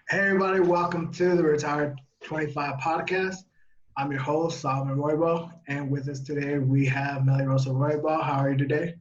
Hey everybody, welcome to the Retired 25 podcast. I'm your host, Salomon Roybal, and with us today we have Melirosa Roybal. How are you today?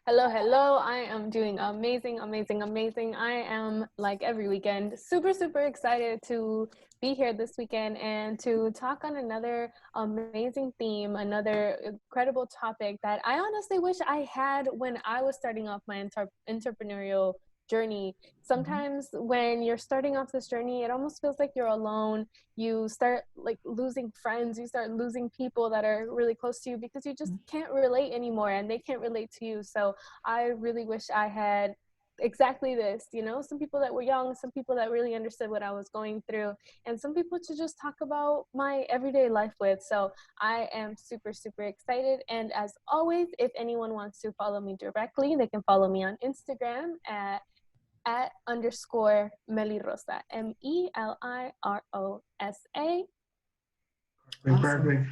Hello. I am doing amazing. I am, like every weekend, super excited to be here this weekend and to talk on another amazing theme, another incredible topic that I honestly wish I had when I was starting off my entrepreneurial journey. Sometimes when you're starting off this journey, it almost feels like you're alone. You start like losing friends, you start losing people that are really close to you because you just can't relate anymore and they can't relate to you. So I really wish I had exactly this, some people that were young, some people that really understood what I was going through, and some people to just talk about my everyday life with. So I am super excited. And as always, if anyone wants to follow me directly, they can follow me on Instagram at _ Melirosa, Melirosa. Perfect.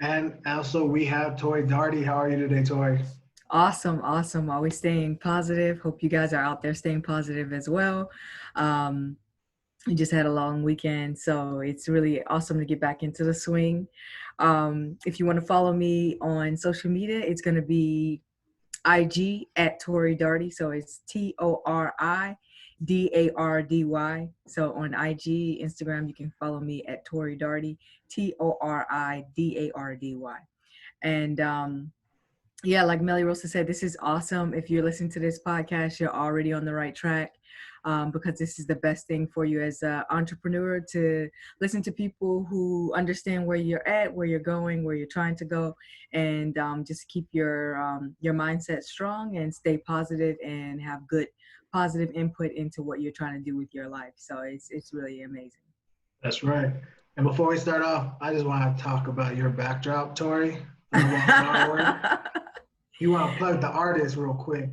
And also we have Tori Dardy. How are you today, Tori? Awesome. Always staying positive. Hope you guys are out there staying positive as well. We just had a long weekend, so it's really awesome to get back into the swing. If you want to follow me on social media, it's going to be IG at Tori Dardy. So it's ToriDardy. So on IG, Instagram, you can follow me at Tori Dardy, ToriDardy. And yeah, like Melirosa said, this is awesome. If you're listening to this podcast, you're already on the right track, because this is the best thing for you as an entrepreneur, to listen to people who understand where you're at, where you're going, where you're trying to go, and just keep your mindset strong and stay positive and have good positive input into what you're trying to do with your life. So it's really amazing. That's right. And before we start off, I just want to talk about your backdrop, Tori. You want to plug the artist real quick?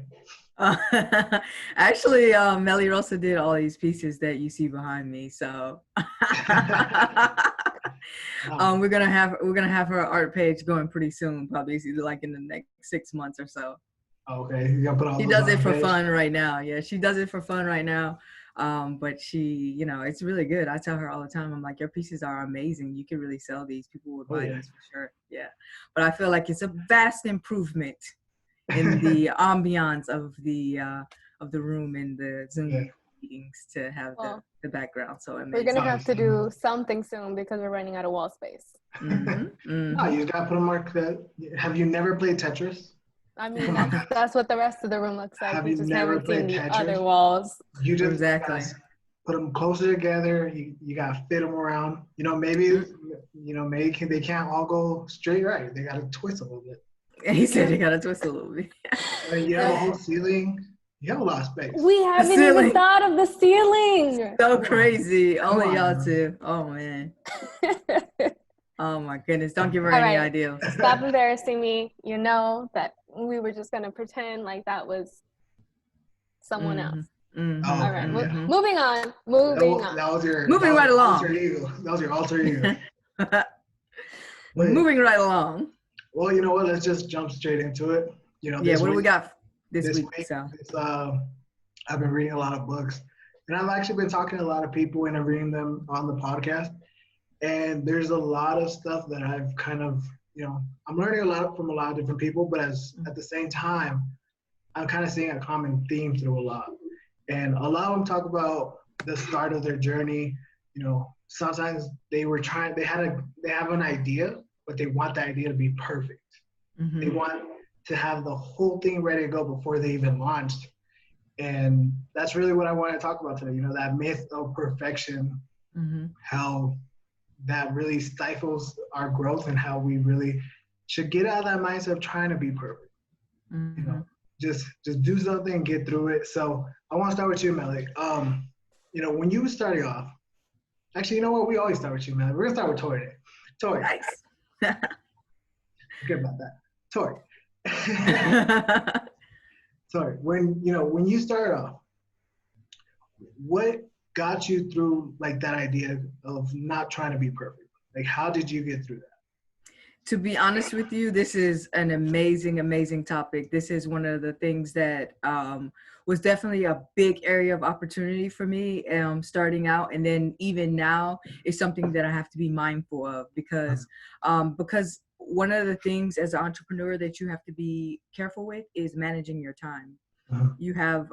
Actually, Melirosa did all these pieces that you see behind me. So we're gonna have her art page going pretty soon, probably like in the next 6 months or so. Okay, you gotta put all she does it for fun right now. Yeah, she does it for fun right now. But she, it's really good. I tell her all the time, I'm like, your pieces are amazing. You can really sell these. People would buy these for sure. Yeah. But I feel like it's a vast improvement in the ambiance of the room and the Zoom meetings to have the background. So amazing. We're gonna have to do something soon because we're running out of wall space. No, you just gotta put a mark that. Have you never played Tetris? I mean, that's what the rest of the room looks like. Have you just never played seen Tetris? The other walls. You just exactly put them closer together. You gotta fit them around. Maybe they can't all go straight right. They gotta twist a little bit. He said you gotta twist a little bit. You have a whole ceiling. You have a lot of space. We haven't even thought of the ceiling. So crazy. Only y'all two. Oh man. Oh my goodness. Don't give her any ideas. Stop embarrassing me. You know that we were just gonna pretend like that was someone else. Mm-hmm. Oh, all right. Yeah. Moving on. That was your moving right along. That was your alter ego. Moving right along. Well, you know what? Let's just jump straight into it. What do we got this week? I've been reading a lot of books, and I've actually been talking to a lot of people and reading them on the podcast. And there's a lot of stuff that I've kind of, I'm learning a lot from a lot of different people, but at the same time, I'm kind of seeing a common theme through a lot. And a lot of them talk about the start of their journey. Sometimes they have an idea, but they want the idea to be perfect. Mm-hmm. They want to have the whole thing ready to go before they even launched. And that's really what I want to talk about today. That myth of perfection, how that really stifles our growth and how we really should get out of that mindset of trying to be perfect. Mm-hmm. Just do something and get through it. So I want to start with you, Melly. When you were starting off, actually, you know what? We always start with you, Melly. We're going to start with Tori today. Tori. Nice. Forget about that. Tori. Tori, when you started off, what got you through like that idea of not trying to be perfect? Like, how did you get through that? To be honest with you, this is an amazing, amazing topic. This is one of the things that was definitely a big area of opportunity for me starting out. And then even now is something that I have to be mindful of because one of the things as an entrepreneur that you have to be careful with is managing your time. You have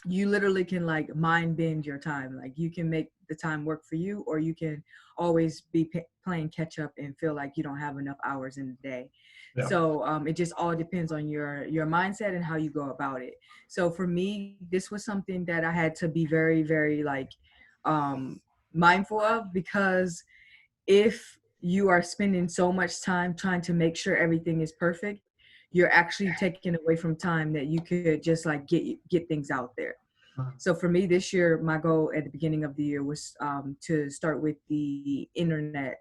you literally can like mind bend your time. Like you can make the time work for you, or you can always be playing catch up and feel like you don't have enough hours in the day. Yeah. So it just all depends on your mindset and how you go about it. So for me, this was something that I had to be very, very like mindful of, because if you are spending so much time trying to make sure everything is perfect, you're actually taking away from time that you could just like get things out there. So for me this year, my goal at the beginning of the year was to start with the internet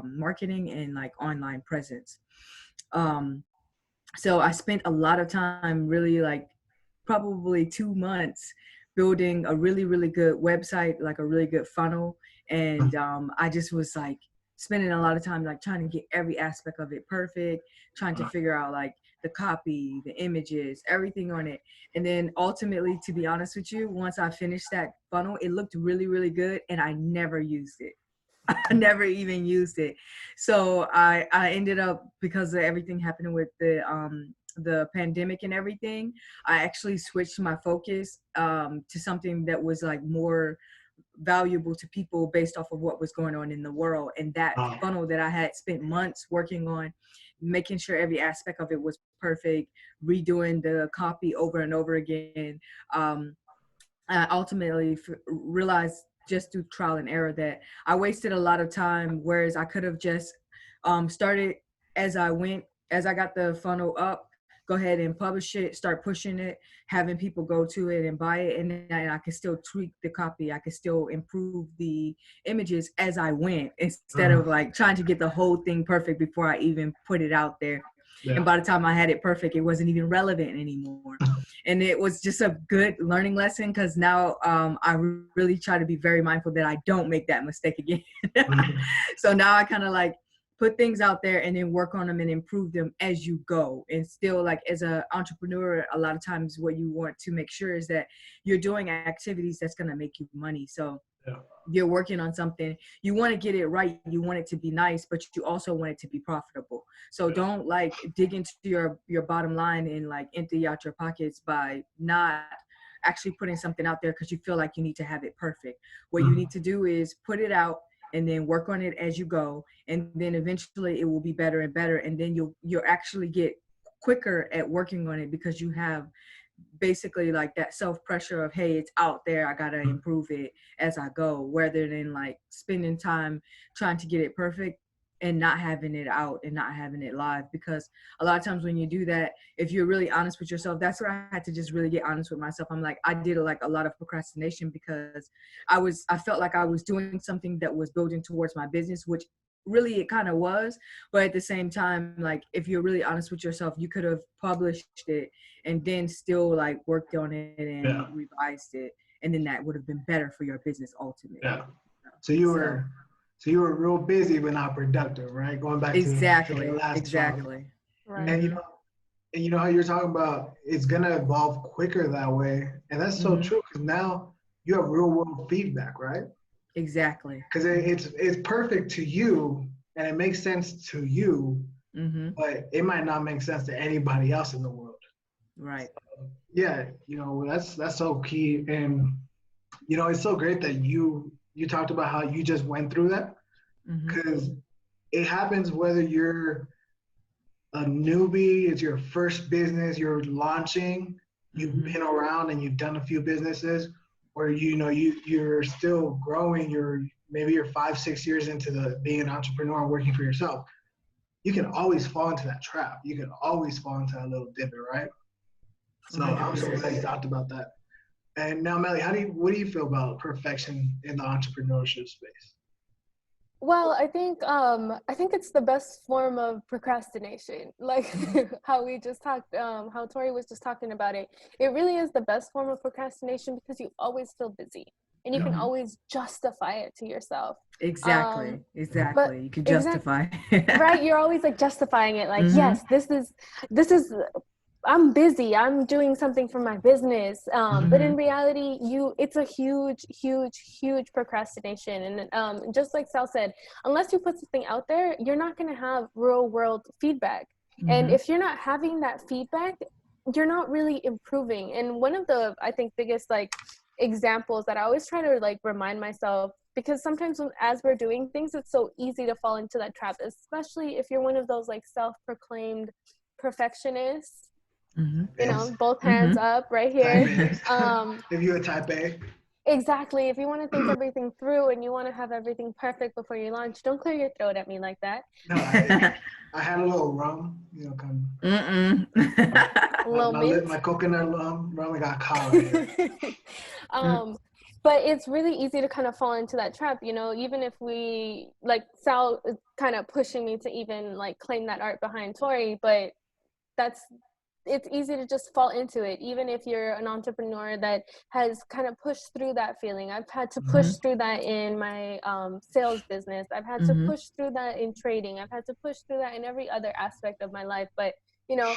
marketing and like online presence. So I spent a lot of time, really like probably 2 months, building a really, really good website, like a really good funnel. And I just was like spending a lot of time like trying to get every aspect of it perfect, trying to figure out like the copy, the images, everything on it. And then ultimately, to be honest with you, once I finished that funnel, it looked really, really good, and I never used it. I never even used it. So I ended up, because of everything happening with the pandemic and everything, I actually switched my focus to something that was like more valuable to people based off of what was going on in the world. And that funnel that I had spent months working on, making sure every aspect of it was perfect, redoing the copy over and over again. I ultimately realized just through trial and error that I wasted a lot of time, whereas I could have just started as I went, as I got the funnel up, go ahead and publish it, start pushing it, having people go to it and buy it. And then I could still tweak the copy. I could still improve the images as I went, instead of like trying to get the whole thing perfect before I even put it out there. Yeah. And by the time I had it perfect, it wasn't even relevant anymore. And it was just a good learning lesson, because now I really try to be very mindful that I don't make that mistake again. So now I kind of like put things out there and then work on them and improve them as you go. And still, like as an entrepreneur, a lot of times what you want to make sure is that you're doing activities that's going to make you money. So you're working on something, you want to get it right, you want it to be nice, but you also want it to be profitable. So don't like dig into your bottom line and like empty out your pockets by not actually putting something out there because you feel like you need to have it perfect. What you need to do is put it out and then work on it as you go, and then eventually it will be better and better, and then you'll actually get quicker at working on it, because you have basically like that self-pressure of, hey, it's out there, I gotta improve it as I go, rather than like spending time trying to get it perfect and not having it out and not having it live. Because a lot of times when you do that, if you're really honest with yourself, that's where I had to just really get honest with myself. I'm like, I did like a lot of procrastination because I felt like I was doing something that was building towards my business, which really it kind of was. But at the same time, like if you're really honest with yourself, you could have published it and then still like worked on it and revised it, and then that would have been better for your business ultimately. So you were real busy but not productive, right? Going back to the last topic. Right. And you know how you're talking about it's gonna evolve quicker that way, and that's so true, because now you have real world feedback, right? Exactly. Because it's perfect to you and it makes sense to you, but it might not make sense to anybody else in the world. Right. So, yeah, that's so key. And it's so great that you talked about how you just went through that, because it happens whether you're a newbie, it's your first business, you're launching, you've been around and you've done a few businesses, or you're still growing, maybe you're 5-6 years into being an entrepreneur and working for yourself. You can always fall into that trap. You can always fall into that little divot, right? So 100%. I'm so glad you talked about that. And now, Melly, what do you feel about perfection in the entrepreneurship space? Well, I think it's the best form of procrastination. Like how we just talked, how Tori was just talking about it. It really is the best form of procrastination, because you always feel busy. and you can always justify it to yourself. Exactly. But You can justify. right, you're always like justifying it, like, yes, this is I'm busy, I'm doing something for my business, but in reality, it's a huge procrastination. And just like Sal said, unless you put something out there, you're not going to have real world feedback. And if you're not having that feedback, you're not really improving. And one of the, I think, biggest like examples that I always try to like remind myself, because sometimes as we're doing things, it's so easy to fall into that trap, especially if you're one of those like self-proclaimed perfectionists. You know, both hands up right here. If you're a type A. Exactly. If you want to think everything through and you want to have everything perfect before you launch, don't clear your throat at me like that. No, I had a little rum, you know, kind of. My coconut rum got caught right here. But it's really easy to kind of fall into that trap, you know, even if we, like Sal is kind of pushing me to even like claim that art behind Tori, but it's easy to just fall into it, even if you're an entrepreneur that has kind of pushed through that feeling. I've had to push through that in my sales business. I've had to push through that in trading. I've had to push through that in every other aspect of my life. But, you know,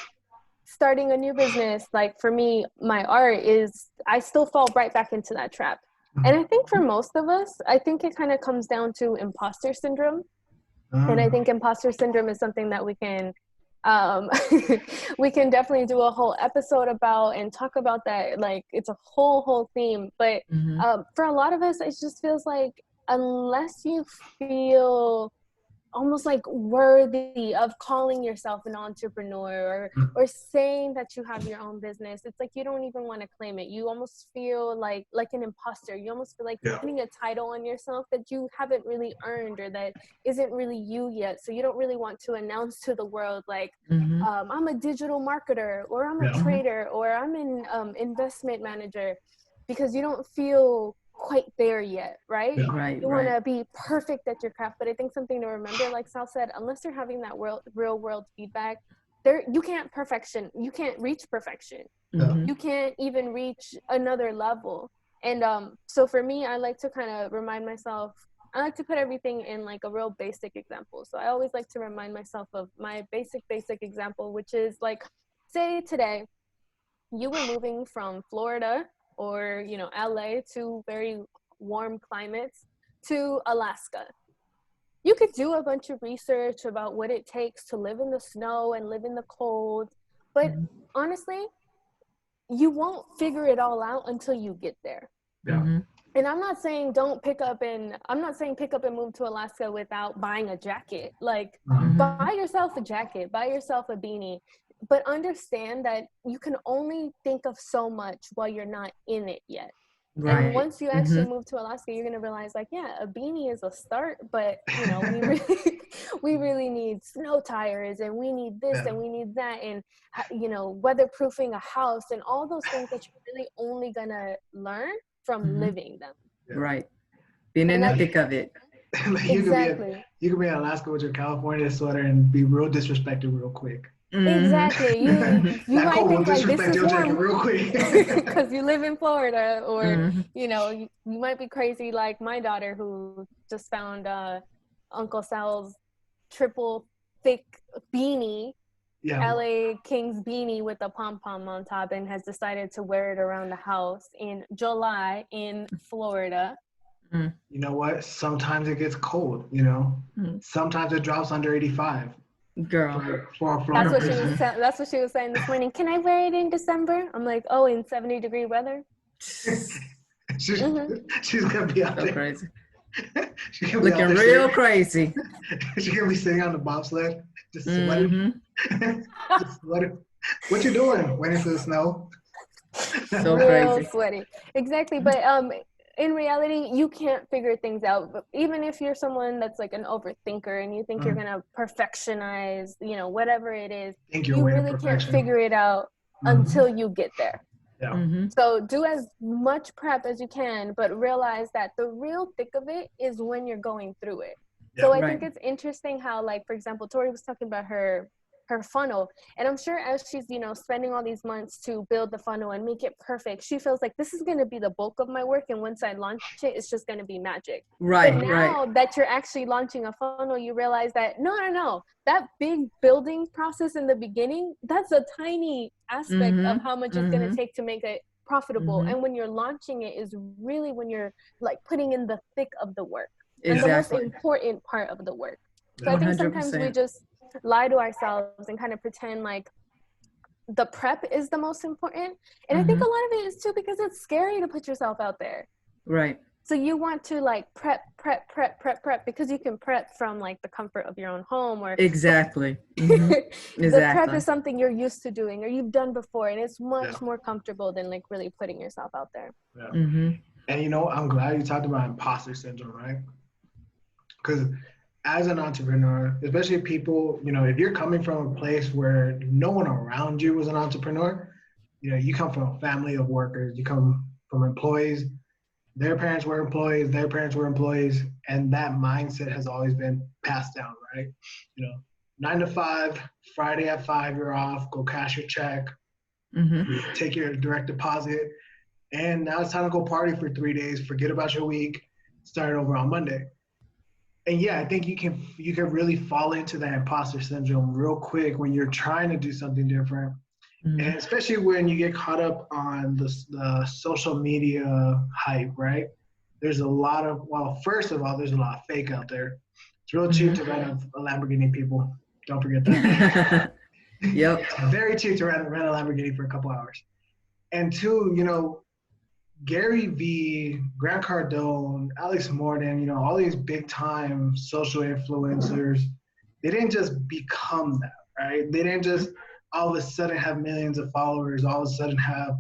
starting a new business, like for me, my art is, I still fall right back into that trap. And I think for most of us, I think it kind of comes down to imposter syndrome. And I think imposter syndrome is something that we can we can definitely do a whole episode about and talk about that. Like, it's a whole theme. But for a lot of us, it just feels like unless you feel almost like worthy of calling yourself an entrepreneur or saying that you have your own business, it's like you don't even want to claim it. You almost feel like an imposter. You almost feel like you're putting a title on yourself that you haven't really earned or that isn't really you yet. So you don't really want to announce to the world like, I'm a digital marketer, or I'm a trader, or I'm an investment manager, because you don't feel quite there yet, right? You want to be perfect at your craft. But I think something to remember, like Sal said, unless you're having that real world feedback, you can't reach perfection. You can't even reach another level. And so for me, I like to kind of remind myself, I like to put everything in like a real basic example. So I always like to remind myself of my basic example, which is like, say today you were moving from Florida or, you know, LA to very warm climates to Alaska. You could do a bunch of research about what it takes to live in the snow and live in the cold, but honestly, you won't figure it all out until you get there. And I'm not saying pick up and move to Alaska without buying a jacket. Like, buy yourself a jacket, buy yourself a beanie, but understand that you can only think of so much while you're not in it yet. And once you actually move to Alaska, you're gonna realize, like, yeah, a beanie is a start, but you know, we really need snow tires, and we need this, and we need that, and you know, weatherproofing a house, and all those things that you're really only gonna learn from living them. Being in the thick of it. You could be in Alaska with your California sweater and be real disrespected real quick. Exactly. You might think like this is warm real quick because you live in Florida, or you know, you might be crazy like my daughter, who just found Uncle Sal's triple thick beanie, LA Kings beanie with a pom-pom on top, and has decided to wear it around the house in July in Florida. You know what? Sometimes it gets cold, you know. Sometimes it drops under 85. Girl, that's what she was saying this morning. Can I wear it in December? I'm like, oh, in 70-degree weather. She's gonna be out there crazy. Looking real crazy. She's gonna be sitting on the bobsled, just sweating. Just sweating. What you doing? Waiting for the snow. So real crazy. Sweaty. Exactly, but in reality, you can't figure things out. But even if you're someone that's like an overthinker and you think you're gonna perfectionize, you know, whatever it is, you really can't figure it out until you get there. So do as much prep as you can, but realize that the real thick of it is when you're going through it. So I think it's interesting how, like, for example, Tori was talking about her her funnel. And I'm sure as she's, you know, spending all these months to build the funnel and make it perfect, she feels like this is going to be the bulk of my work. And once I launch it, it's just going to be magic. Right. But now that you're actually launching a funnel, you realize that no, that big building process in the beginning, that's a tiny aspect of how much it's going to take to make it profitable. And when you're launching it is really when you're like putting in the thick of the work and the most important part of the work. So I think sometimes we just lie to ourselves and kind of pretend like the prep is the most important. And I think a lot of it is too because it's scary to put yourself out there. Right. So you want to like prep because you can prep from like the comfort of your own home or exactly. The prep is something you're used to doing or you've done before, and it's much more comfortable than like really putting yourself out there. And you know, I'm glad you talked about imposter syndrome, right? Because as an entrepreneur, especially people, you know, if you're coming from a place where no one around you was an entrepreneur, you know, you come from a family of workers, you come from employees. Their parents were employees, their parents were employees, and that mindset has always been passed down, right? You know, 9 to 5, Friday at 5, you're off, go cash your check, take your direct deposit, and now it's time to go party for 3 days, forget about your week, start over on Monday. And yeah, I think you can really fall into that imposter syndrome real quick when you're trying to do something different. And especially when you get caught up on the social media hype, right? There's a lot of, well, first of all, there's a lot of fake out there. It's real cheap to rent a Lamborghini, people. Don't forget that. Yep. It's very cheap to rent a Lamborghini for a couple hours. And two, you know, Gary Vee, Grant Cardone, Alex Morgan, you know, all these big time social influencers, they didn't just become that, right? They didn't just all of a sudden have millions of followers, all of a sudden have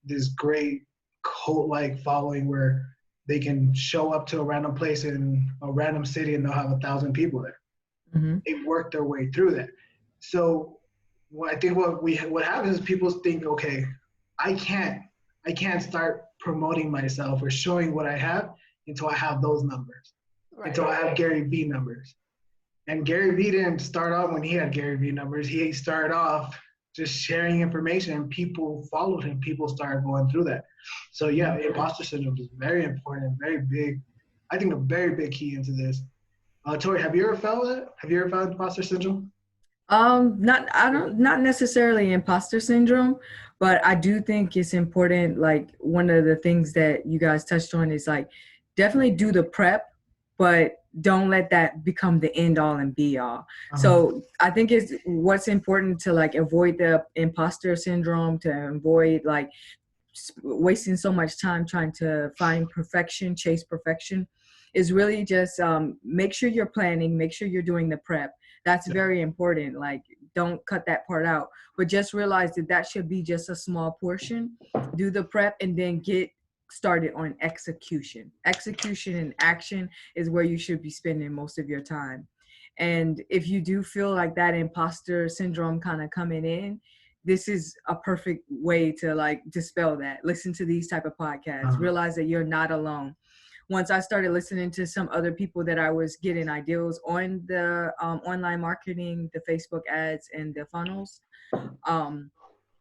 this great cult-like following where they can show up to a random place in a random city and they'll have 1,000 people there. They work their way through that. So I think what happens is people think, okay, I can't start promoting myself or showing what I have until I have those numbers, until I have Gary Vee numbers. And Gary Vee didn't start off when he had Gary Vee numbers. He started off just sharing information and people followed him. People started going through that. So yeah, imposter syndrome is very important, very big. I think a very big key into this. Tori, have you ever felt it? Have you ever felt imposter syndrome? Not necessarily imposter syndrome, but I do think it's important. Like one of the things that you guys touched on is like, definitely do the prep, but don't let that become the end all and be all. So I think it's what's important to like avoid the imposter syndrome, to avoid like wasting so much time trying to find perfection, chase perfection, is really just make sure you're planning, make sure you're doing the prep. That's very important. Like, don't cut that part out, but just realize that that should be just a small portion. Do the prep and then get started on execution. Execution and action is where you should be spending most of your time. And if you do feel like that imposter syndrome kind of coming in, this is a perfect way to like dispel that. Listen to these type of podcasts. Realize that you're not alone. Once I started listening to some other people that I was getting ideas on the online marketing, the Facebook ads, and the funnels,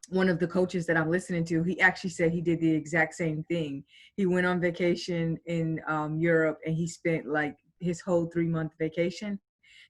one of the coaches that I'm listening to, he actually said he did the exact same thing. He went on vacation in Europe and he spent like his whole 3-month vacation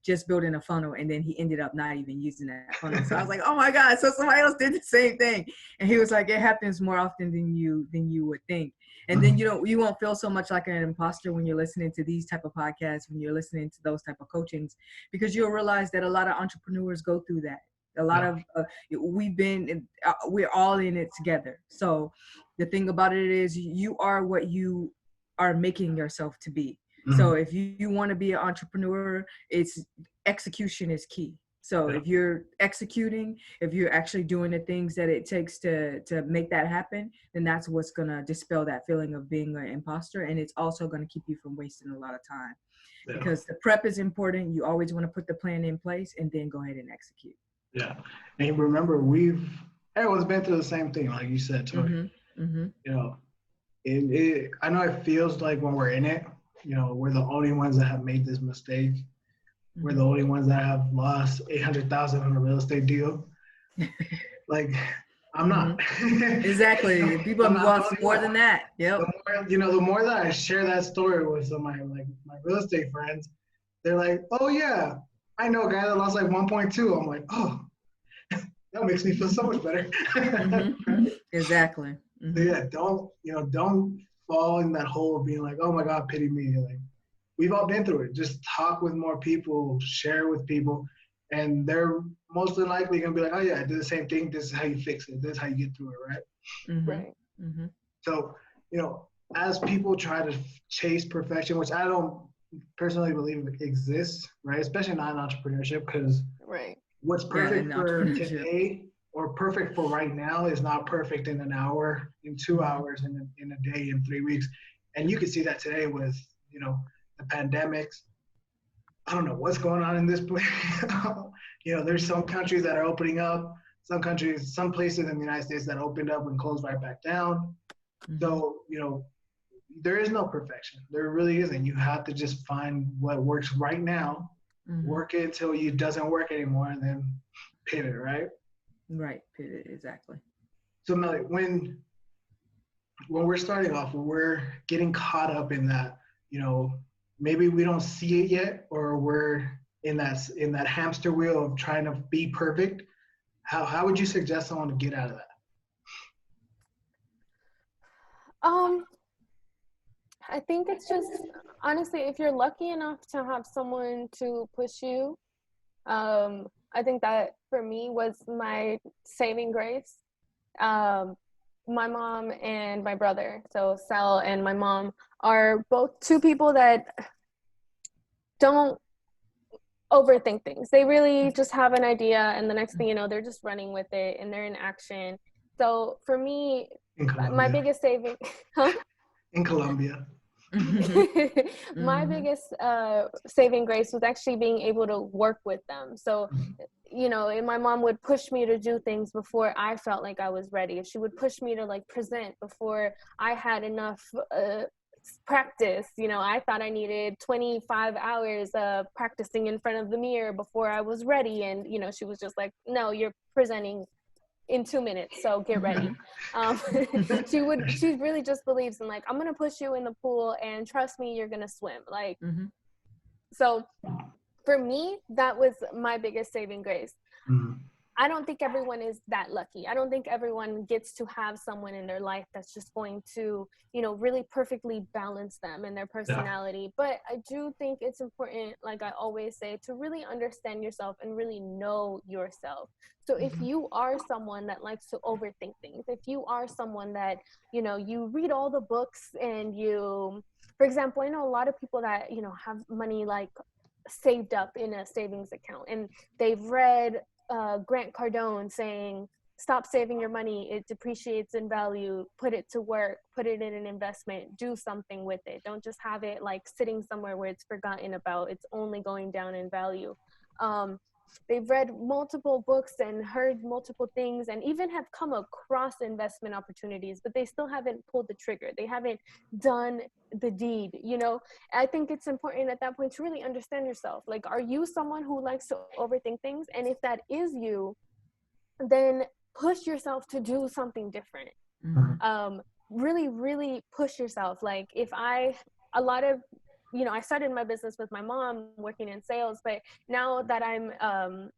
just building a funnel, and then he ended up not even using that funnel. So I was like, oh my God, so somebody else did the same thing. And he was like, it happens more often than you would think. And then you won't feel so much like an imposter when you're listening to these type of podcasts, when you're listening to those type of coachings, because you'll realize that a lot of entrepreneurs go through that. A lot of we're all in it together. So the thing about it is you are what you are making yourself to be. So if you want to be an entrepreneur, it's execution is key. So if you're executing, if you're actually doing the things that it takes to make that happen, then that's what's going to dispel that feeling of being an imposter. And it's also going to keep you from wasting a lot of time, because the prep is important. You always want to put the plan in place and then go ahead and execute. Yeah. And remember, everyone's been through the same thing, like you said, Tori. You know, I know it feels like when we're in it, you know, we're the only ones that have made this mistake. we're the only ones that have lost 800,000 on a real estate deal. Like, I'm not. Exactly. You know, People I'm have not lost more than that. Yep. The more that I share that story with some of my real estate friends, they're like, "Oh yeah, I know a guy that lost like 1.2." I'm like, "Oh, that makes me feel so much better." Exactly. So yeah, don't fall in that hole of being like, "Oh my God, pity me." Like, we've all been through it. Just talk with more people, share with people, and they're most than likely gonna be like, "Oh yeah, I did the same thing. This is how you fix it. This is how you get through it, right?" Right. So, as people try to chase perfection, which I don't personally believe exists, right? Especially not in entrepreneurship, because Right. what's Yeah, in perfect for entrepreneurship. today or perfect for right now is not perfect in an hour, in 2 hours, in a day, in 3 weeks. And you can see that today with, the pandemics. I don't know what's going on in this place. There's some countries that are opening up, some places in the United States that opened up and closed right back down. So, there is no perfection. There really isn't. You have to just find what works right now, work it until it doesn't work anymore, and then pivot, right? Right, pivot, exactly. So, Melly, when we're starting off, when we're getting caught up in that, maybe we don't see it yet, or we're in that hamster wheel of trying to be perfect. How would you suggest someone to get out of that? I think it's just, honestly, if you're lucky enough to have someone to push you, I think that for me was my saving grace. My mom and my brother, so Sal and my mom, are both two people that don't overthink things. They really just have an idea, and the next thing you know, they're just running with it and they're in action. So for me, my biggest saving, huh? In Colombia. My biggest saving grace was actually being able to work with them. So, and my mom would push me to do things before I felt like I was ready. She would push me to like present before I had enough practice. I thought I needed 25 hours of practicing in front of the mirror before I was ready. And, she was just like, no, you're presenting in 2 minutes, so get ready. She really just believes in like, I'm gonna push you in the pool and trust me, you're gonna swim. Like, so for me, that was my biggest saving grace. I don't think everyone is that lucky. I don't think everyone gets to have someone in their life that's just going to, really perfectly balance them and their personality. Yeah. But I do think it's important, like I always say, to really understand yourself and really know yourself. So if you are someone that likes to overthink things, if you are someone that, you read all the books and for example, I know a lot of people that, have money like saved up in a savings account, and they've read Grant Cardone saying, stop saving your money, it depreciates in value, put it to work, put it in an investment, do something with it. Don't just have it like sitting somewhere where it's forgotten about, it's only going down in value. They've read multiple books and heard multiple things and even have come across investment opportunities, but they still haven't pulled the trigger. They haven't done the deed. I think it's important at that point to really understand yourself. Like, are you someone who likes to overthink things? And if that is you, then push yourself to do something different. Really, really push yourself. Like, I started my business with my mom working in sales, but now that I'm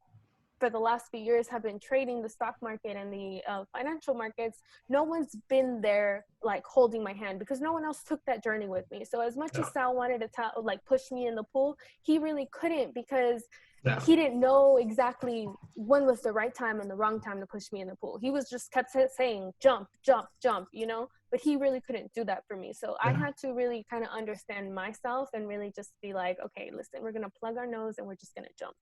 for the last few years have been trading the stock market and the financial markets, no one's been there like holding my hand, because no one else took that journey with me. So as much as Sal wanted to push me in the pool, he really couldn't, because he didn't know exactly when was the right time and the wrong time to push me in the pool. He was just kept saying, jump, jump, jump, but he really couldn't do that for me. So I had to really kind of understand myself and really just be like, okay, listen, we're going to plug our nose and we're just going to jump.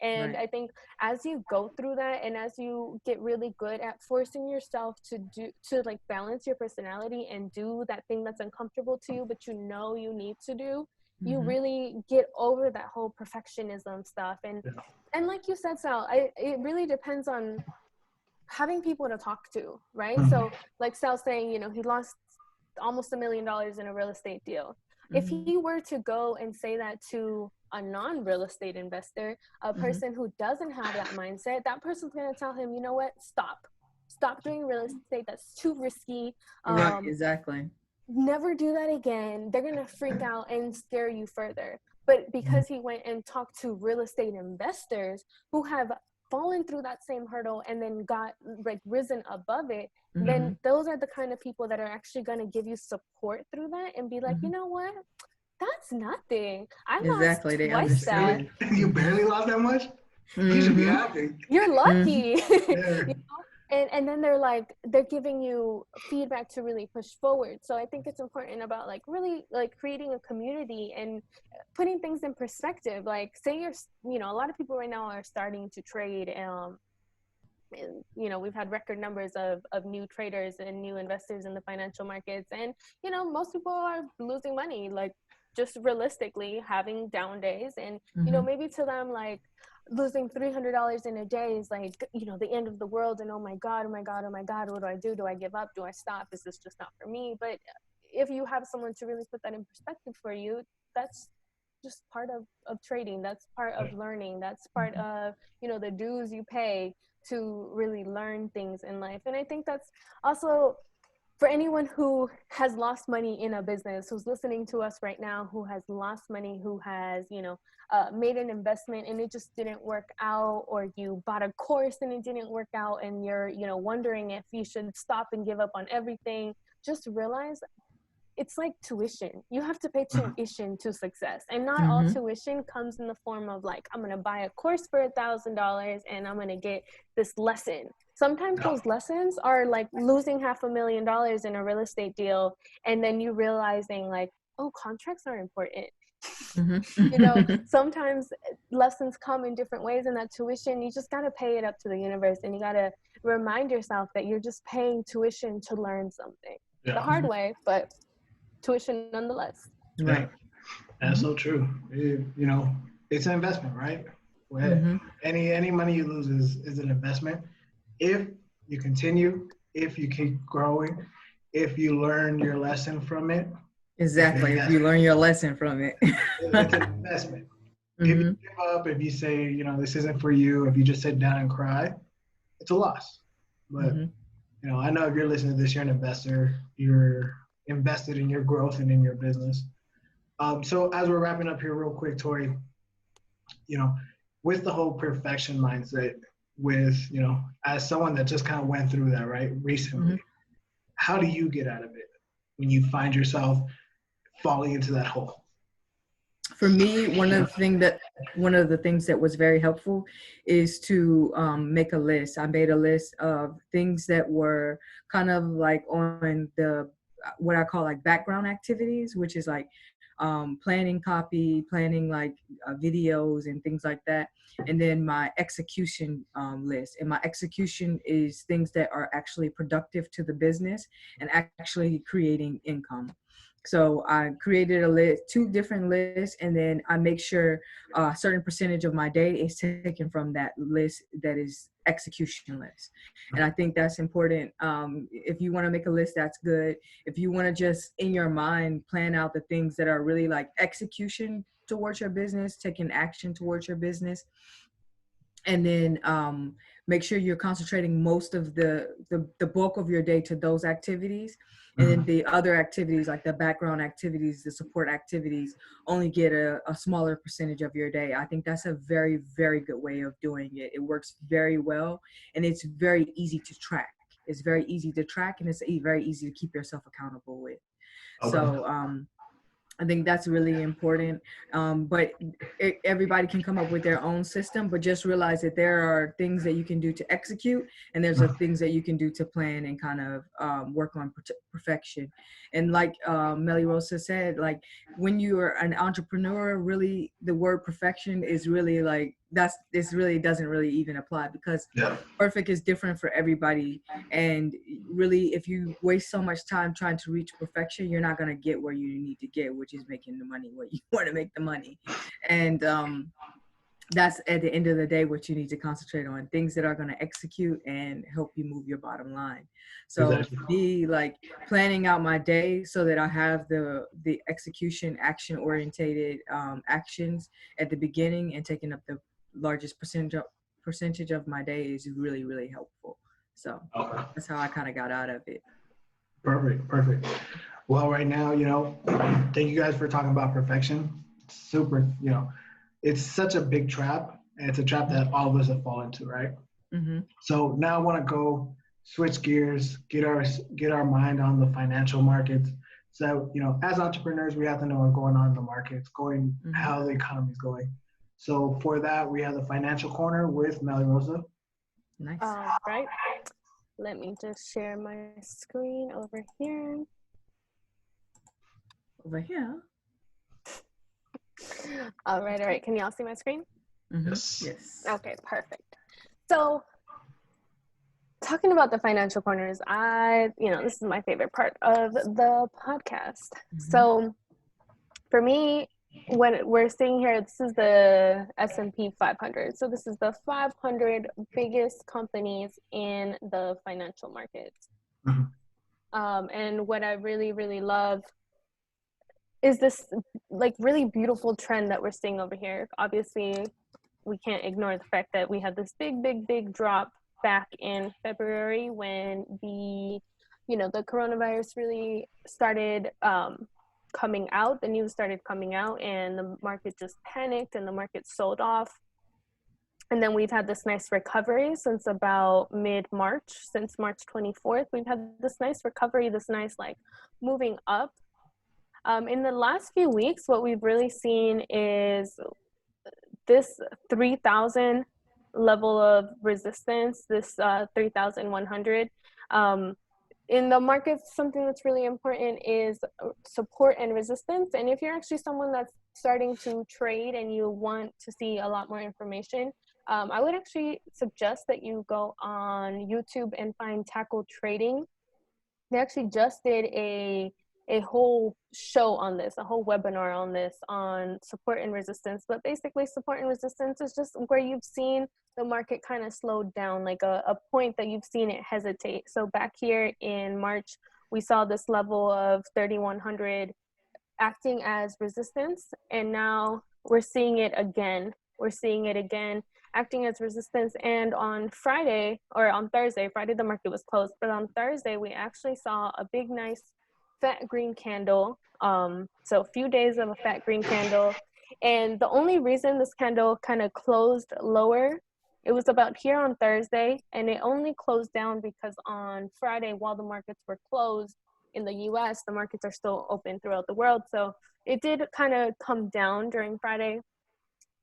And I think as you go through that and as you get really good at forcing yourself to like balance your personality and do that thing that's uncomfortable to you, but you need to do, you really get over that whole perfectionism stuff. And like you said, Sal, it really depends on having people to talk to, right? So like Sal saying, he lost almost $1 million in a real estate deal. Mm-hmm. If he were to go and say that to a non-real estate investor, a person who doesn't have that mindset, that person's going to tell him, you know what, stop doing real estate. That's too risky. Right, exactly. Never do that again. They're going to freak out and scare you further. But because he went and talked to real estate investors who have fallen through that same hurdle and then got like risen above it, then those are the kind of people that are actually going to give you support through that and be like, you know what? That's nothing. I lost twice that. You barely lost that much? You should be happy. You're lucky. You know? And then they're giving you feedback to really push forward. So I think it's important about like really like creating a community and putting things in perspective. Like say a lot of people right now are starting to trade. And, you know, we've had record numbers of new traders and new investors in the financial markets. And, you know, most people are losing money, like just realistically having down days. And, you know, maybe to them, like, losing $300 in a day is like, you know, the end of the world. And oh my God, what do I do? Do I give up? Do I stop? Is this just not for me? But if you have someone to really put that in perspective for you, that's just part of trading. That's part of learning. That's part of, you know, the dues you pay to really learn things in life. And I think that's also for anyone who has lost money in a business, who's listening to us right now, who has lost money, who has, you know, made an investment and it just didn't work out, or you bought a course and it didn't work out and you're, you know, wondering if you should stop and give up on everything, just realize it's like tuition. You have to pay tuition to success. And not all tuition comes in the form of like, I'm going to buy a course for $1,000 and I'm going to get this lesson. Sometimes those lessons are like losing $500,000 in a real estate deal. And then you realizing like, oh, contracts are important. You know, sometimes lessons come in different ways, and that tuition, you just got to pay it up to the universe. And you got to remind yourself that you're just paying tuition to learn something the hard way, but tuition nonetheless. Right. That's so true. You know, it's an investment, right? Any money you lose is an investment. If you continue, if you keep growing, if you learn your lesson from it. Exactly. If you learn your lesson from it. It's an investment. If you give up, if you say, you know, this isn't for you, if you just sit down and cry, it's a loss. But, you know, I know if you're listening to this, you're an investor, you're invested in your growth and in your business. So as we're wrapping up here real quick, Tori, you know, with the whole perfection mindset, with, you know, as someone that just kind of went through that, right, recently, how do you get out of it when you find yourself falling into that hole? For me, one of the things that was very helpful is to make a list. I made a list of things that were kind of like on the, what I call like background activities, which is like planning copy, planning like videos and things like that. And then my execution list. And my execution is things that are actually productive to the business and actually creating income. So I created a list, 2 different lists, and then I make sure a certain percentage of my day is taken from that list that is execution list. And I think that's important. If you want to make a list, that's good. If you want to just in your mind plan out the things that are really like execution towards your business, taking action towards your business, and then make sure you're concentrating most of the bulk of your day to those activities. And then the other activities, like the background activities, the support activities, only get a smaller percentage of your day. I think that's a very, very good way of doing it. It works very well, and it's very easy to track. It's very easy to track, and it's very easy to keep yourself accountable with. Okay. So I think that's really important. But everybody can come up with their own system, but just realize that there are things that you can do to execute, and there's things that you can do to plan and kind of work on perfection. And like Melirosa said, like when you are an entrepreneur, really the word perfection is really like, this really doesn't really even apply, because perfect is different for everybody. And really, if you waste so much time trying to reach perfection, you're not going to get where you need to get, which is making the money where you want to make the money. And that's at the end of the day what you need to concentrate on, things that are going to execute and help you move your bottom line. So Exactly. be like planning out my day so that I have the execution action orientated actions at the beginning, and taking up the largest percentage of my day is really, really helpful. So Okay. that's how I kind of got out of it. Perfect. Well, right now, thank you guys for talking about perfection. Super, it's such a big trap, and it's a trap that all of us have fallen into, right? Mm-hmm. So now I want to go switch gears, get our mind on the financial markets. So, as entrepreneurs, we have to know what's going on in the markets, how the economy is going. So for that, we have the financial corner with Melirosa. Nice. Right. Let me just share my screen over here. Over here. All right. Can y'all see my screen? Mm-hmm. Yes. Okay, perfect. So talking about the financial corners, this is my favorite part of the podcast. Mm-hmm. So for me, when we're sitting here, this is the S&P 500. So this is the 500 biggest companies in the financial markets. Mm-hmm. And what I really, really love is this like really beautiful trend that we're seeing over here. Obviously, we can't ignore the fact that we had this big drop back in February when the coronavirus really started coming out. The news started coming out, and the market just panicked, and the market sold off. And then we've had this nice recovery since about mid-March, since March 24th. We've had this nice recovery, this nice like moving up. In the last few weeks, what we've really seen is this 3,000 level of resistance, this 3,100. In the market, something that's really important is support and resistance. And if you're actually someone that's starting to trade and you want to see a lot more information, I would actually suggest that you go on YouTube and find Tackle Trading. They actually just did a whole show on this, a whole webinar on this, on support and resistance. But basically, support and resistance is just where you've seen the market kind of slowed down, like a point that you've seen it hesitate. So back here in March, we saw this level of 3,100 acting as resistance, and now we're seeing it again. Acting as resistance. And on Thursday, the market was closed, but on Thursday, we actually saw a big, nice fat green candle. So a few days of a fat green candle. And the only reason this candle kind of closed lower, it was about here on Thursday, and it only closed down because on Friday, while the markets were closed in the US, the markets are still open throughout the world. So it did kind of come down during Friday,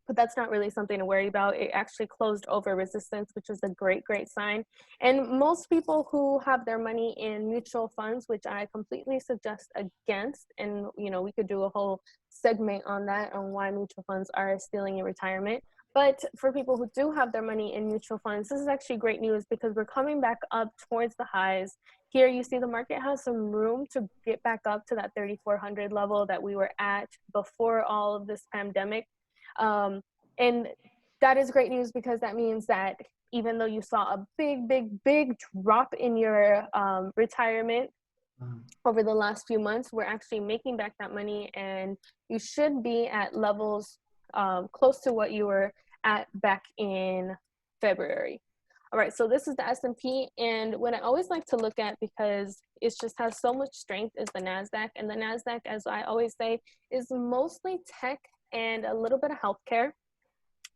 but that's not really something to worry about. It actually closed over resistance, which is a great sign. And most people who have their money in mutual funds, which I completely suggest against, and we could do a whole segment on that, on why mutual funds are stealing your retirement. But for people who do have their money in mutual funds, this is actually great news because we're coming back up towards the highs. Here you see the market has some room to get back up to that 3,400 level that we were at before all of this pandemic. And that is great news because that means that even though you saw a big drop in your retirement over the last few months, we're actually making back that money, and you should be at levels close to what you were at back in February. All right, so this is the S&P, and what I always like to look at, because it just has so much strength, is the Nasdaq. And the Nasdaq, as I always say, is mostly tech and a little bit of healthcare.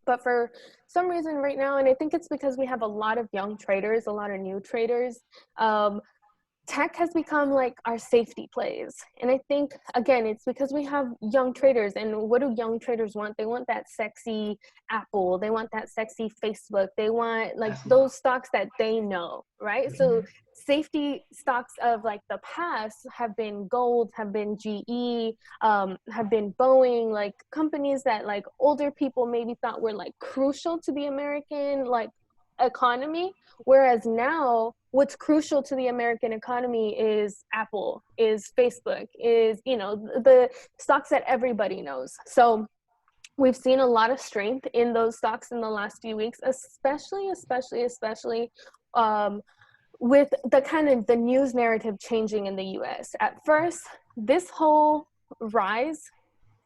But for some reason right now, and I think it's because we have a lot of young traders, a lot of new traders, tech has become like our safety plays. And I think, again, it's because we have young traders. And what do young traders want? They want that sexy Apple. They want that sexy Facebook. They want like those stocks that they know, right? So safety stocks of like the past have been gold, have been GE, have been Boeing, like companies that like older people maybe thought were like crucial to the American like economy. Whereas now what's crucial to the American economy is Apple, is Facebook, is, the stocks that everybody knows. So we've seen a lot of strength in those stocks in the last few weeks, especially with the kind of the news narrative changing in the US. At first, this whole rise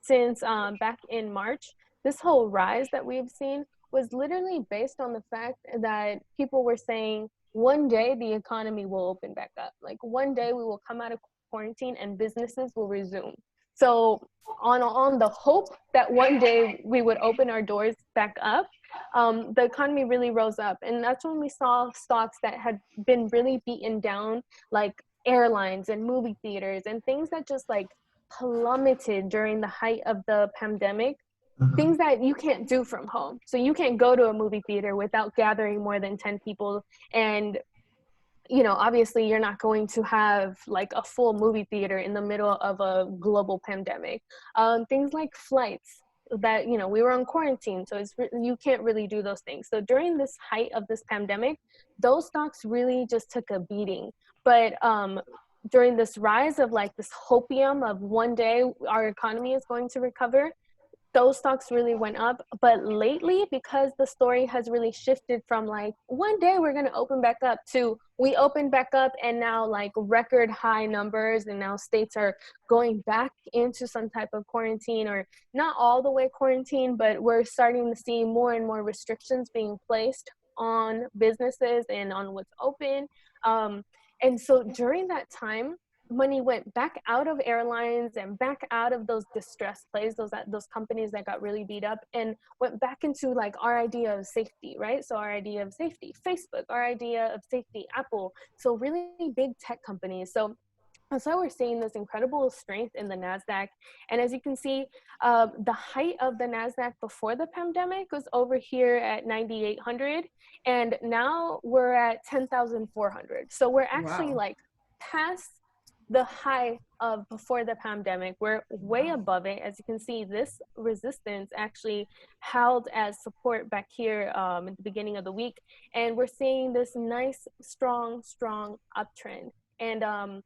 since back in March, this whole rise that we've seen was literally based on the fact that people were saying one day the economy will open back up. Like one day we will come out of quarantine and businesses will resume. So on the hope that one day we would open our doors back up, the economy really rose up. And that's when we saw stocks that had been really beaten down, like airlines and movie theaters and things that just like plummeted during the height of the pandemic. Things that you can't do from home. So you can't go to a movie theater without gathering more than 10 people. And, you know, obviously you're not going to have like a full movie theater in the middle of a global pandemic. Things like flights that, you know, we were on quarantine. So you can't really do those things. So during this height of this pandemic, those stocks really just took a beating. But during this rise of like this hopium of one day our economy is going to recover, those stocks really went up. But lately, because the story has really shifted from like one day we're going to open back up to we opened back up and now like record high numbers, and now states are going back into some type of quarantine, or not all the way quarantine, but we're starting to see more and more restrictions being placed on businesses and on what's open. And so during that time, money went back out of airlines and back out of those distressed plays, those companies that got really beat up, and went back into like our idea of safety, right? So our idea of safety, Facebook, our idea of safety, Apple. So really big tech companies. So that's why we're seeing this incredible strength in the Nasdaq. And as you can see, the height of the Nasdaq before the pandemic was over here at 9,800, and now we're at 10,400. So we're actually like past the high of before the pandemic. We're way above it. As you can see, this resistance actually held as support back here at the beginning of the week. And we're seeing this nice, strong uptrend. And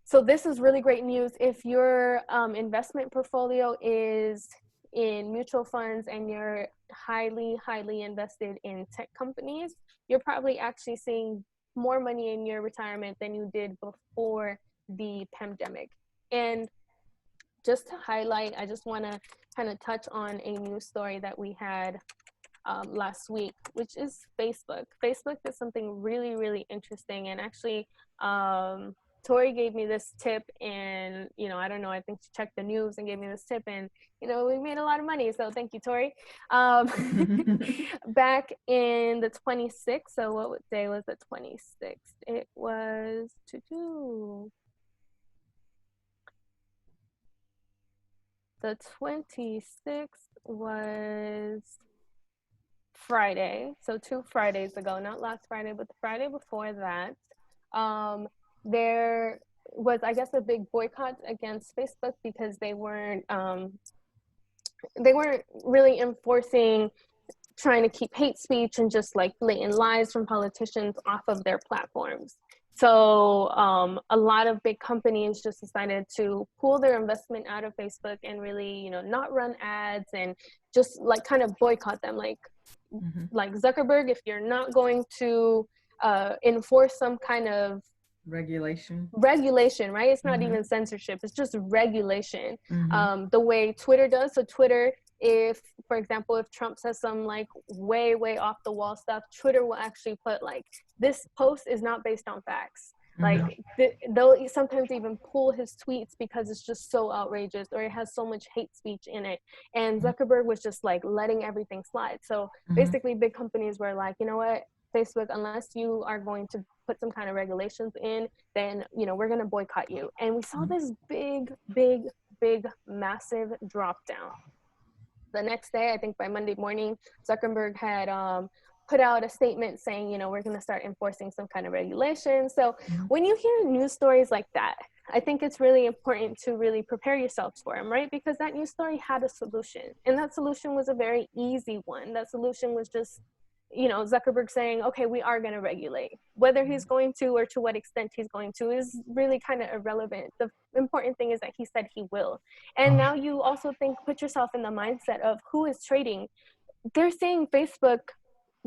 so this is really great news. If your investment portfolio is in mutual funds and you're highly invested in tech companies, you're probably actually seeing more money in your retirement than you did before the pandemic. And just to highlight, I just want to kind of touch on a news story that we had last week, which is Facebook. Facebook did something really interesting, and actually Tori gave me this tip, and you know, I don't know, I think she checked the news and gave me this tip, and you know, we made a lot of money, so thank you, Tori. Back in the 26th, so what day was the 26th? It was the 26th was Friday, so 2 Fridays ago, not last Friday, but the Friday before that. There was, I guess, a big boycott against Facebook because they weren't really enforcing, trying to keep hate speech and just like blatant lies from politicians off of their platforms. So a lot of big companies just decided to pull their investment out of Facebook and really, you know, not run ads and just like kind of boycott them. Like Zuckerberg, if you're not going to enforce some kind of regulation, right? It's not even censorship, it's just regulation. The way Twitter does. So Twitter, if, for example, if Trump says some like way off the wall stuff, Twitter will actually put like, this post is not based on facts. Like they'll sometimes even pull his tweets because it's just so outrageous, or it has so much hate speech in it. And Zuckerberg was just like letting everything slide. So basically big companies were like, you know what, Facebook, unless you are going to put some kind of regulations in, then, you know, we're going to boycott you. And we saw this big, massive drop down. The next day, I think by Monday morning, Zuckerberg had put out a statement saying, you know, we're going to start enforcing some kind of regulation. So when you hear news stories like that, I think it's really important to really prepare yourselves for them, right? Because that news story had a solution, and that solution was a very easy one. That solution was just, Zuckerberg saying, okay, we are going to regulate. Whether he's going to or to what extent he's going to is really kind of irrelevant. The important thing is that he said he will. And now you also put yourself in the mindset of who is trading. They're saying Facebook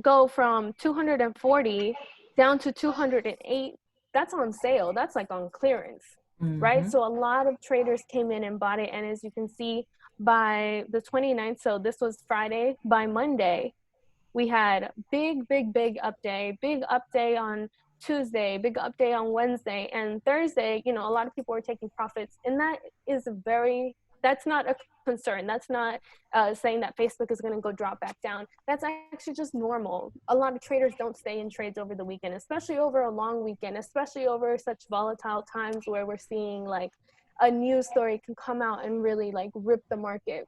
go from 240 down to 208. That's on sale. That's like on clearance, right? So a lot of traders came in and bought it. And as you can see, by the 29th, so this was Friday, by Monday, we had big update on Tuesday, big update on Wednesday, and Thursday, a lot of people were taking profits. And that's not a concern. That's not saying that Facebook is going to go drop back down. That's actually just normal. A lot of traders don't stay in trades over the weekend, especially over a long weekend, especially over such volatile times where we're seeing like a news story can come out and really like rip the market.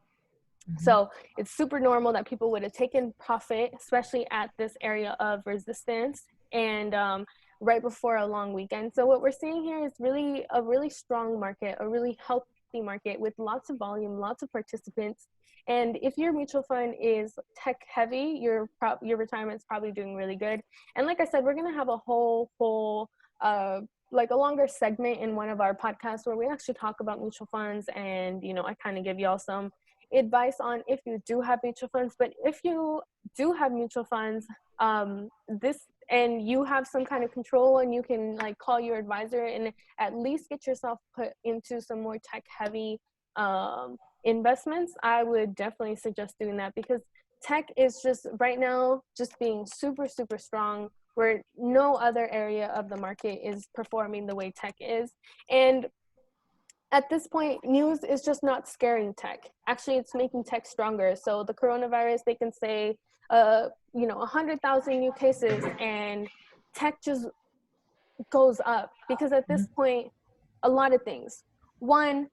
So it's super normal that people would have taken profit, especially at this area of resistance and right before a long weekend. So what we're seeing here is really a really strong market, a really healthy market with lots of volume, lots of participants. And if your mutual fund is tech heavy, your retirement's probably doing really good. And like I said, we're going to have a whole like a longer segment in one of our podcasts where we actually talk about mutual funds, and I kind of give y'all some advice on if you do have mutual funds. But if you do have mutual funds, and you have some kind of control, and you can like call your advisor and at least get yourself put into some more tech heavy investments, I would definitely suggest doing that, because tech is just right now just being super, super strong, where no other area of the market is performing the way tech is. And at this point, news is just not scaring tech. Actually, it's making tech stronger. So the coronavirus, they can say, 100,000 new cases, and tech just goes up, because at this point, a lot of things. One,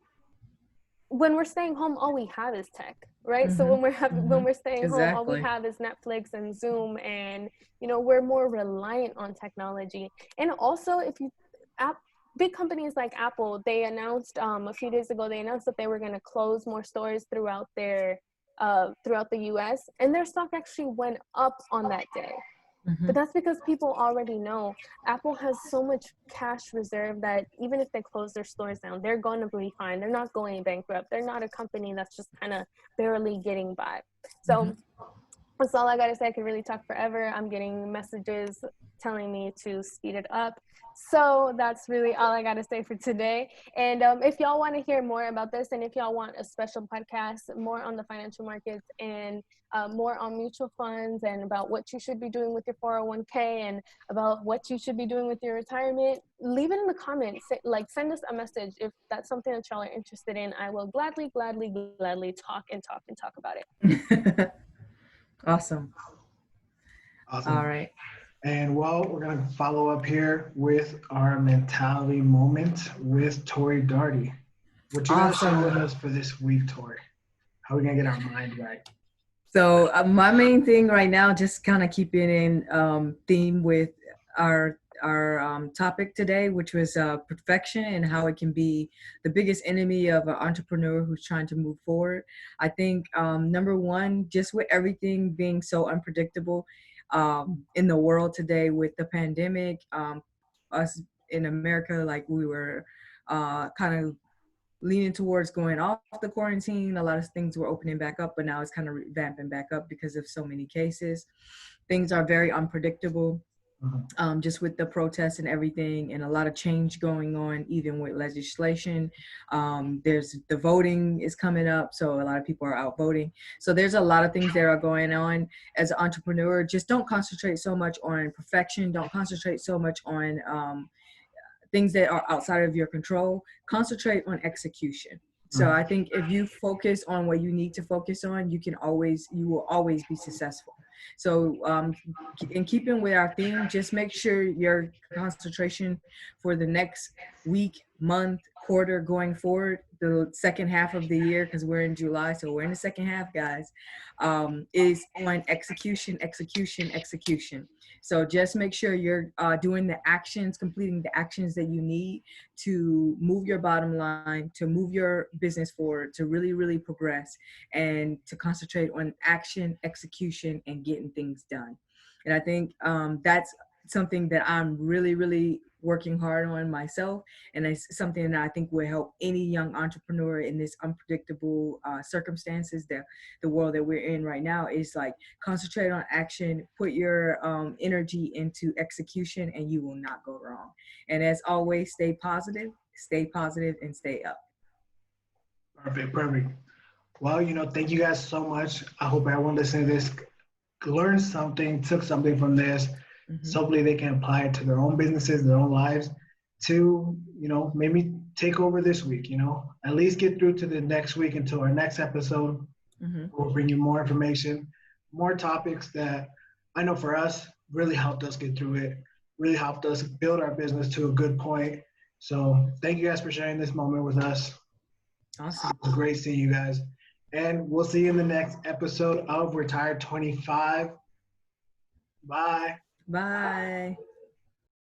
when we're staying home, all we have is tech, right? So when we're staying home, all we have is Netflix and Zoom, and we're more reliant on technology. And also, big companies like Apple, they announced a few days ago, they announced that they were going to close more stores throughout the US, and their stock actually went up on that day. But that's because people already know Apple has so much cash reserve that even if they close their stores down, they're going to be fine. They're not going bankrupt. They're not a company that's just kind of barely getting by. So that's all I got to say. I could really talk forever. I'm getting messages telling me to speed it up. So that's really all I got to say for today. And if y'all want to hear more about this, and if y'all want a special podcast, more on the financial markets, and more on mutual funds, and about what you should be doing with your 401k, and about what you should be doing with your retirement, leave it in the comments. Send us a message if that's something that y'all are interested in. I will gladly talk about it. Awesome. All right. And well, we're going to follow up here with our mentality moment with Tori Dardy. What you got to share with us for this week, Tori? How are we going to get our mind right? So my main thing right now, just kind of keeping in theme with our topic today, which was perfection and how it can be the biggest enemy of an entrepreneur who's trying to move forward. I think number one, just with everything being so unpredictable in the world today with the pandemic, us in America, like we were kind of leaning towards going off the quarantine. A lot of things were opening back up, but now it's kind of revamping back up because of so many cases. Things are very unpredictable. Just with the protests and everything, and a lot of change going on, even with legislation. There's the voting is coming up, so a lot of people are out voting. So there's a lot of things that are going on. As an entrepreneur, just don't concentrate so much on perfection. Don't concentrate so much on things that are outside of your control. Concentrate on execution. So I think if you focus on what you need to focus on, you will always be successful. So in keeping with our theme, just make sure your concentration for the next week, month, quarter going forward, the second half of the year, because we're in July, so we're in the second half, guys, is on execution. So just make sure you're doing the actions, completing the actions that you need to move your bottom line, to move your business forward, to really, really progress, and to concentrate on action, execution, and getting things done. And I think that's something that I'm really, really working hard on myself. And it's something that I think will help any young entrepreneur in this unpredictable circumstances that the world that we're in right now is like concentrate on action, put your energy into execution, and you will not go wrong. And as always, stay positive, and stay up. Perfect, perfect. Well, thank you guys so much. I hope everyone listening to this learned something, took something from this. So hopefully they can apply it to their own businesses, their own lives to, maybe take over this week, at least get through to the next week until our next episode. We'll bring you more information, more topics that I know for us really helped us get through it, really helped us build our business to a good point. So thank you guys for sharing this moment with us. Awesome. It was great seeing you guys. And we'll see you in the next episode of Retired 25. Bye. Bye.